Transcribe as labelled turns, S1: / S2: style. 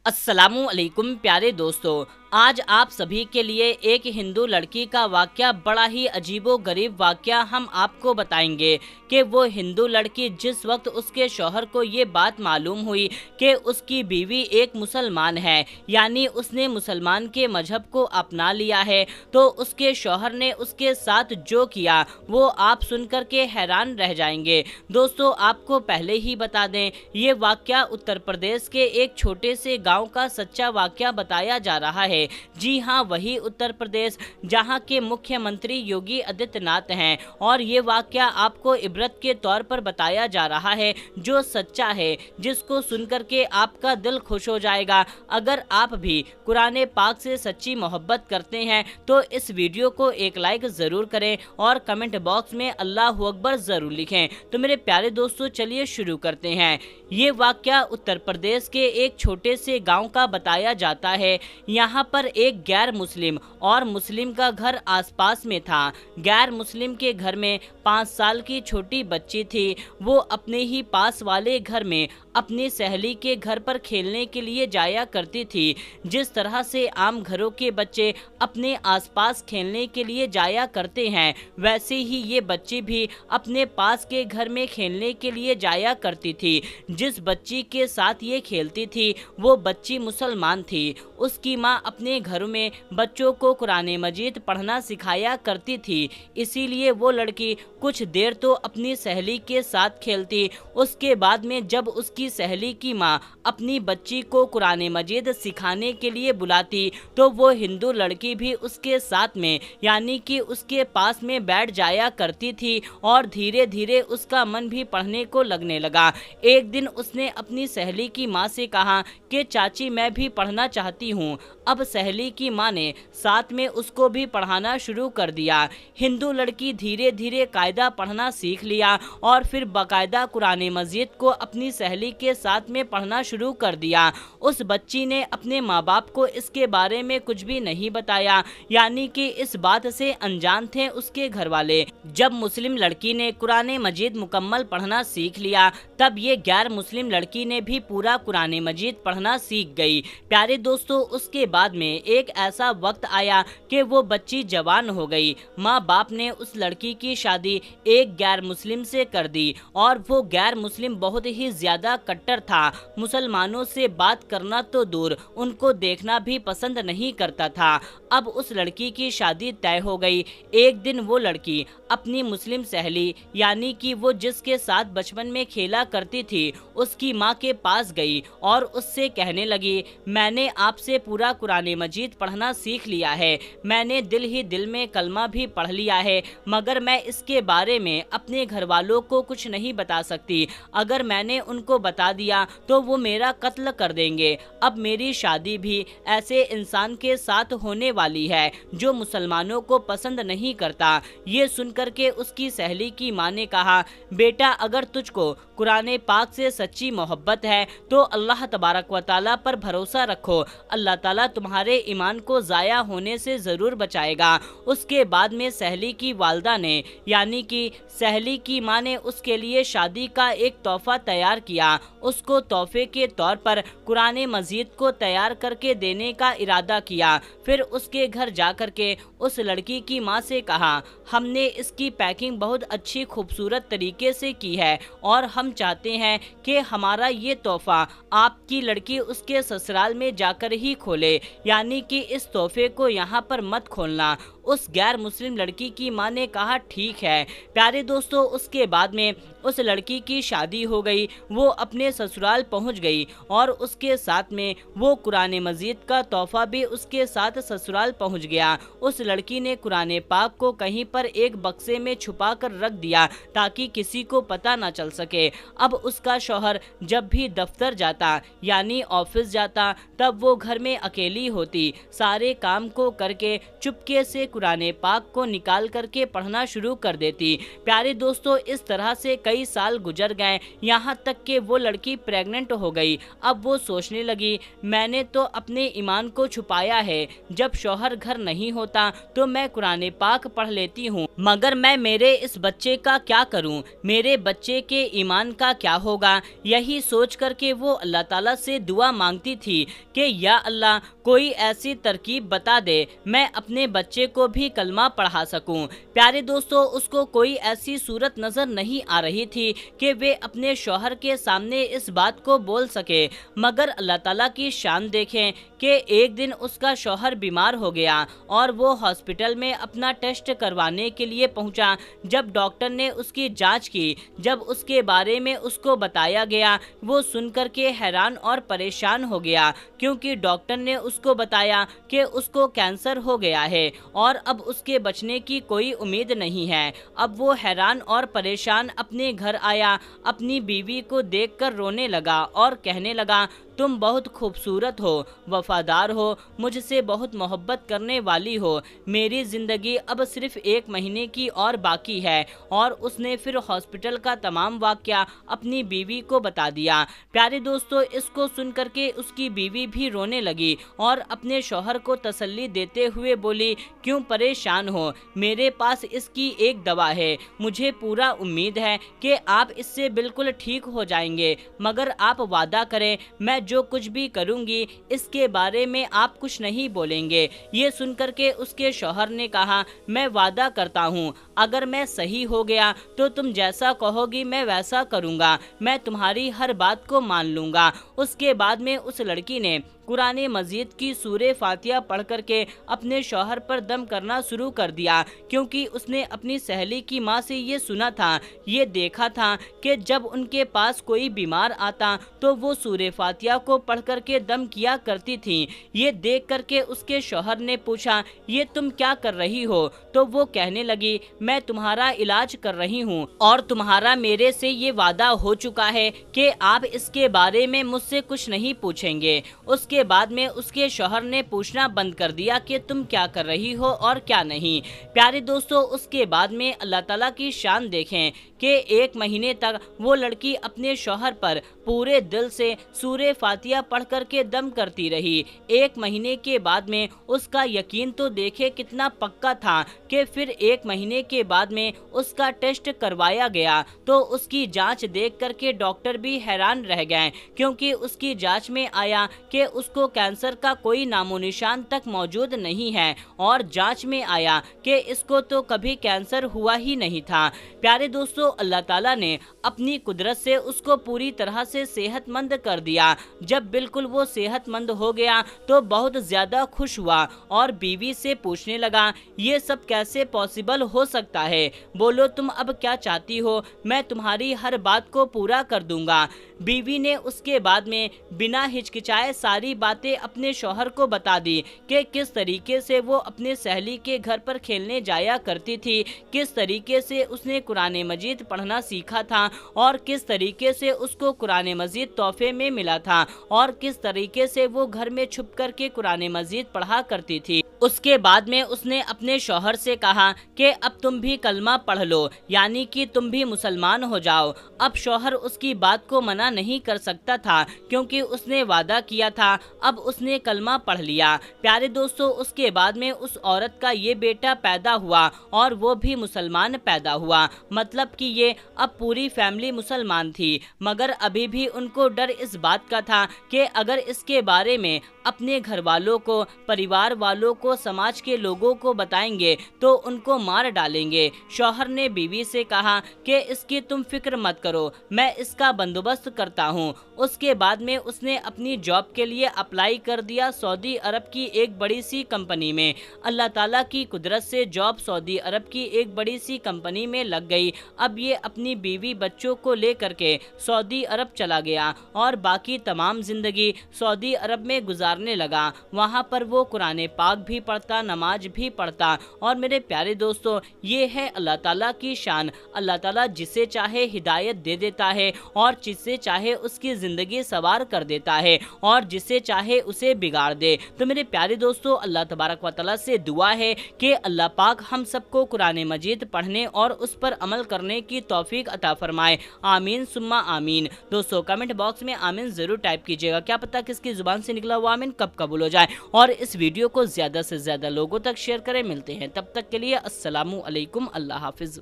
S1: अस्सलामु अलैकुम प्यारे दोस्तों, आज आप सभी के लिए एक हिंदू लड़की का वाक़या, बड़ा ही अजीबो गरीब वाक़या हम आपको बताएंगे कि वो हिंदू लड़की जिस वक्त उसके शौहर को ये बात मालूम हुई कि उसकी बीवी एक मुसलमान है, यानी उसने मुसलमान के मजहब को अपना लिया है, तो उसके शौहर ने उसके साथ जो किया वो आप सुनकर के हैरान रह जाएंगे। दोस्तों, आपको पहले ही बता दें, ये वाक़या उत्तर प्रदेश के एक छोटे से गाँव का सच्चा वाक़या बताया जा रहा है। जी हाँ, वही उत्तर प्रदेश जहां के मुख्यमंत्री योगी आदित्यनाथ हैं, और ये वाक़या आपको इबरत के तौर पर बताया जा रहा है, जो सच्चा है, जिसको सुनकर के आपका दिल खुश हो जाएगा। अगर आप भी कुरान पाक से सच्ची मोहब्बत करते हैं तो इस वीडियो को एक लाइक ज़रूर करें और कमेंट बॉक्स में अल्लाह अकबर ज़रूर लिखें। तो मेरे प्यारे दोस्तों, चलिए शुरू करते हैं। ये वाक़या उत्तर प्रदेश के एक छोटे से गांव का बताया जाता है। यहाँ पर एक गैर मुस्लिम और मुस्लिम का घर आसपास में था। गैर मुस्लिम के घर में 5 साल की छोटी बच्ची थी। वो अपने ही पास वाले घर में अपनी सहेली के घर पर खेलने के लिए जाया करती थी। जिस तरह से आम घरों के बच्चे अपने आसपास खेलने के लिए जाया करते हैं, वैसे ही ये बच्ची भी अपने पास के घर में खेलने के लिए जाया करती थी। जिस बच्ची के साथ ये खेलती थी वो बच्ची मुसलमान थी। उसकी माँ अपने घरों में बच्चों को कुरान मजीद पढ़ना सिखाया करती थी, इसीलिए वो लड़की कुछ देर तो अपनी सहेली के साथ खेलती। उसके बाद में जब उसकी सहेली की माँ अपनी बच्ची को कुरान मजीद सिखाने के लिए बुलाती तो वो हिंदू लड़की भी उसके साथ में, यानी कि उसके पास में बैठ जाया करती थी, और धीरे धीरे उसका मन भी पढ़ने को लगने लगा। एक दिन उसने अपनी सहेली की माँ से कहा कि चाची, मैं भी पढ़ना चाहती हूँ। अब सहेली की माँ ने साथ में उसको भी पढ़ाना शुरू कर दिया। हिंदू लड़की धीरे धीरे कायदा पढ़ना सीख लिया और फिर बाकायदा कुरान मजीद को अपनी सहेली के साथ में पढ़ना शुरू कर दिया। उस बच्ची ने अपने माँ बाप को इसके बारे में कुछ भी नहीं बताया, यानी कि इस बात से अनजान थे उसके घर वाले। जब मुस्लिम लड़की ने कुरान मजीद मुकम्मल पढ़ना सीख लिया, तब ये गैर मुस्लिम लड़की ने भी पूरा कुरान मजीद पढ़ना सीख गई। प्यारे दोस्तों, उसके बाद में एक ऐसा वक्त आया कि वो बच्ची जवान हो गई। माँ बाप ने उस लड़की की शादी एक गैर मुस्लिम से कर दी, और वो गैर मुस्लिम बहुत ही ज्यादा कट्टर था। मुसलमानों से बात करना तो दूर, उनको देखना भी पसंद नहीं करता था। अब उस लड़की की शादी तय हो गई। एक दिन वो लड़की अपनी मुस्लिम सहेली, यानी कि वो जिसके साथ बचपन में खेला करती थी, उसकी माँ के पास गई और उससे कहने लगी, मैंने आपसे पूरा कुरान मजीद पढ़ना सीख लिया है, मैंने दिल ही दिल में कलमा भी पढ़ लिया है, मगर मैं इसके बारे में अपने घर वालों को कुछ नहीं बता सकती। अगर मैंने उनको बता दिया तो वो मेरा कत्ल कर देंगे। अब मेरी शादी भी ऐसे इंसान के साथ होने वाली है जो मुसलमानों को पसंद नहीं करता। ये सुनकर के उसकी सहेली की माँ ने कहा, बेटा, अगर तुझको कुरान पाक से सच्ची मोहब्बत है तो अल्लाह तबारक व तआला पर भरोसा रखो, अल्लाह ताला तुम्हारे ईमान को ज़ाया होने से ज़रूर बचाएगा। उसके बाद में सहेली की वालदा ने, यानी कि सहेली की माँ ने उसके लिए शादी का एक तोहफा तैयार किया। उसको तोहफे के तौर पर कुरान मजीद को तैयार करके देने का इरादा किया। फिर उसके घर जाकर के उस लड़की की माँ से कहा, हमने इसकी पैकिंग बहुत अच्छी खूबसूरत तरीके से की है और हम चाहते हैं कि हमारा ये तोहफा आपकी लड़की उसके ससुराल में जाकर ही खोले, यानी कि इस तोहफे को यहाँ पर मत खोलना। उस गैर मुस्लिम लड़की की माँ ने कहा, ठीक है। प्यारे दोस्तों, उसके बाद में उस लड़की की शादी हो गई। वो अपने ससुराल पहुंच गई और उसके साथ में वो कुरान मजीद का तोहफा भी उसके साथ ससुराल पहुंच गया। उस लड़की ने कुरान पाक को कहीं पर एक बक्से में छुपा कर रख दिया ताकि किसी को पता ना चल सके। अब उसका शौहर जब भी दफ्तर जाता, यानी ऑफिस जाता, तब वो घर में अकेली होती। सारे काम को करके चुपके से कुरान पाक को निकाल करके पढ़ना शुरू कर देती। प्यारे दोस्तों, इस तरह से कई कई साल गुजर गए, यहाँ तक कि वो लड़की प्रेग्नेंट हो गई। अब वो सोचने लगी, मैंने तो अपने ईमान को छुपाया है, जब शौहर घर नहीं होता तो मैं कुरान पाक पढ़ लेती हूँ, मगर मैं मेरे इस बच्चे का क्या करूँ, मेरे बच्चे के ईमान का क्या होगा। यही सोच करके वो अल्लाह ताला से दुआ मांगती थी कि या अल्लाह कोई ऐसी तरकीब बता दे, मैं अपने बच्चे को भी कलमा पढ़ा सकूं। प्यारे दोस्तों, उसको कोई ऐसी सूरत नजर नहीं आ रही थी कि वे अपने शौहर के सामने इस बात को बोल सके, मगर अल्लाह ताला की शान देखें कि एक दिन उसका शौहर बीमार हो गया और वो हॉस्पिटल में अपना टेस्ट करवाने के लिए पहुंचा। जब डॉक्टर ने उसकी जांच की, जब उसके बारे में उसको बताया गया, वो सुनकर के हैरान और परेशान हो गया, क्योंकि डॉक्टर ने उसको बताया कि उसको कैंसर हो गया है और अब उसके बचने की कोई उम्मीद नहीं है। अब वो हैरान और परेशान अपने घर आया, अपनी बीवी को देखकर रोने लगा और कहने लगा, तुम बहुत खूबसूरत हो, वफादार हो, मुझसे बहुत मोहब्बत करने वाली हो, मेरी ज़िंदगी अब सिर्फ 1 महीने की और बाकी है। और उसने फिर हॉस्पिटल का तमाम वाक़या अपनी बीवी को बता दिया। प्यारे दोस्तों, इसको सुन करके उसकी बीवी भी रोने लगी और अपने शौहर को तसल्ली देते हुए बोली, क्यों परेशान हो, मेरे पास इसकी एक दवा है, मुझे पूरा उम्मीद है कि आप इससे बिल्कुल ठीक हो जाएंगे, मगर आप वादा करें, मैं जो कुछ भी करूंगी इसके बारे में आप कुछ नहीं बोलेंगे। ये सुनकर के उसके शौहर ने कहा, मैं वादा करता हूँ, अगर मैं सही हो गया तो तुम जैसा कहोगी मैं वैसा करूँगा, मैं तुम्हारी हर बात को मान लूँगा। उसके बाद में उस लड़की ने कुरान मजीद की सूरे फातिहा पढ़ करके अपने शौहर पर दम करना शुरू कर दिया, क्योंकि उसने अपनी सहेली की माँ से ये सुना था, ये देखा था कि जब उनके पास कोई बीमार आता तो वो सूरे फातिहा को पढ़ करके दम किया करती थी। ये देख करके उसके शौहर ने पूछा, ये तुम क्या कर रही हो? तो वो कहने लगी, मैं तुम्हारा इलाज कर रही हूँ और तुम्हारा मेरे से ये वादा हो चुका है कि आप इसके बारे में मुझसे कुछ नहीं पूछेंगे। उसके बाद में उसके शौहर ने पूछना बंद कर दिया कि तुम क्या कर रही हो और क्या नहीं। प्यारे दोस्तों, उसके बाद में अल्लाह ताला की शान देखें कि 1 महीने तक वो लड़की अपने शौहर पर पूरे दिल से सूरे फातिहा पढ़ करके दम करती रही। 1 महीने के बाद में उसका यकीन तो देखे कितना पक्का था कि फिर 1 महीने के बाद में उसका टेस्ट करवाया गया तो उसकी जांच देख करके डॉक्टर भी हैरान रह गए, क्योंकि उसकी जांच में आया कि उसको कैंसर का कोई नामो निशान तक मौजूद नहीं है और जांच में आया कि इसको तो कभी कैंसर हुआ ही नहीं था। प्यारे दोस्तों, अल्लाह ताला ने अपनी कुदरत से उसको पूरी तरह से सेहतमंद कर दिया। जब बिल्कुल वो सेहतमंद हो गया तो बहुत ज्यादा खुश हुआ और बीवी से पूछने लगा, ये सब कैसे पॉसिबल हो सकता है, बोलो तुम अब क्या चाहती हो, मैं तुम्हारी हर बात को पूरा कर दूंगा। बीवी ने उसके बाद में बिना हिचकिचाए सारी बातें अपने शौहर को बता दी कि किस तरीके से वो अपने सहेली के घर पर खेलने जाया करती थी, किस तरीके से उसने कुरान मजीद पढ़ना सीखा था और किस तरीके से उसको कुरान मजीद तोहफे में मिला था और किस तरीके से वो घर में छुप करके कुरान मजीद पढ़ा करती थी। उसके बाद में उसने अपने शौहर से कहा कि अब तुम भी कलमा पढ़ लो, यानी कि तुम भी मुसलमान हो जाओ। अब शौहर उसकी बात को मना नहीं कर सकता था, क्योंकि उसने वादा किया था। अब उसने कलमा पढ़ लिया। प्यारे दोस्तों, उसके बाद में उस औरत का ये बेटा पैदा हुआ और वो भी मुसलमान पैदा हुआ, मतलब कि ये अब पूरी फैमिली मुसलमान थी, मगर अभी भी उनको डर इस बात का था कि अगर इसके बारे में अपने घर वालों को, परिवार वालों को, समाज के लोगों को बताएंगे तो उनको मार डालेंगे। शौहर ने बीवी से कहा कि इसकी तुम फिक्र मत करो, मैं इसका बंदोबस्त करता हूँ। उसके बाद में उसने अपनी जॉब के लिए अप्लाई कर दिया सऊदी अरब की एक बड़ी सी कंपनी में। अल्लाह ताला की कुदरत से जॉब सऊदी अरब की एक बड़ी सी कंपनी में लग गई। अब ये अपनी बीवी बच्चों को लेकर के सऊदी अरब चला गया और बाकी तमाम जिंदगी सऊदी अरब में गुजारने लगा। वहाँ पर वो कुरान पाक भी पढ़ता, नमाज भी पढ़ता। और मेरे प्यारे दोस्तों, ये है अल्लाह ताला की शान। अल्लाह ताला जिसे चाहे हिदायत दे देता है और जिसे चाहे उसकी जिंदगी सवार कर देता है और जिसे चाहे उसे बिगाड़ दे। तो मेरे प्यारे दोस्तों, अल्लाह तबारक व तआला से दुआ है कि अल्लाह पाक हम सबको कुरान मजीद पढ़ने और उस पर अमल करने की तौफीक अता फरमाए। आमीन सुम्मा आमीन। दोस्तों कमेंट बॉक्स में आमीन जरूर टाइप कीजिएगा, क्या पता किसकी जुबान से निकला हुआ आमीन कब कबूल हो जाए। और इस वीडियो को ज्यादा से ज्यादा लोगों तक शेयर करें। मिलते हैं तब तक के लिए अस्सलामु अलैकुम, अल्लाह हाफिज।